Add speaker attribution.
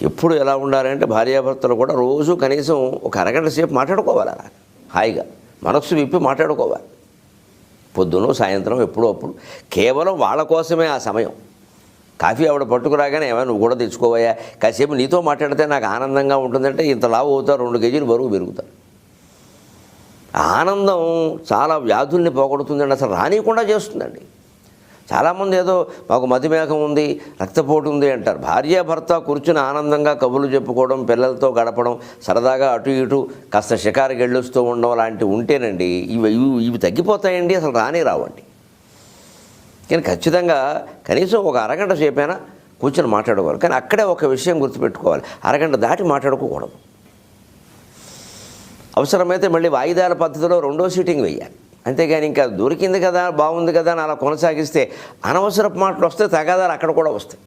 Speaker 1: ఎప్పుడు ఎలా ఉండాలంటే భార్యాభర్తలు కూడా రోజు కనీసం ఒక అరగంట సేపు మాట్లాడుకోవాలి, అలా హాయిగా మనస్సు విప్పి మాట్లాడుకోవాలి. పొద్దున సాయంత్రం ఎప్పుడో అప్పుడు కేవలం వాళ్ళ కోసమే ఆ సమయం. కాఫీ ఆవిడ పట్టుకురాగానే ఏమైనా నువ్వు కూడా తెచ్చుకోవయ్యా, కాసేపు నీతో మాట్లాడితే నాకు ఆనందంగా ఉంటుందంటే ఇంత లావు అవుతారు, 2 కేజీలు బరువు పెరుగుతారు. ఆనందం చాలా వ్యాధుల్ని పోగొడుతుందండి, అసలు రానియకుండా చేస్తుందండి. చాలామంది ఏదో మాకు మతిమేహం ఉంది, రక్తపోటు ఉంది అంటారు. భార్యాభర్త కూర్చుని ఆనందంగా కబుర్లు చెప్పుకోవడం, పిల్లలతో గడపడం, సరదాగా అటు ఇటు కాస్త షికారుకి వెళ్ళొస్తూ ఉండడం లాంటివి ఉంటేనండి ఇవి తగ్గిపోతాయండి, అసలు రావండి. కానీ ఖచ్చితంగా కనీసం ఒక అరగంట సేపైనా కూర్చొని మాట్లాడుకోవాలి. కానీ అక్కడే ఒక విషయం గుర్తుపెట్టుకోవాలి, అరగంట దాటి మాట్లాడుకోకూడదు. అవసరమైతే మళ్ళీ వాయిదాల పద్ధతిలో 2వ సీటింగ్ వేయాలి. అంతేగాని ఇంకా దొరికింది కదా, బాగుంది కదా అని అలా కొనసాగిస్తే అనవసరపు మాటలు వస్తే తగాదాలు అక్కడ కూడా వస్తాయి.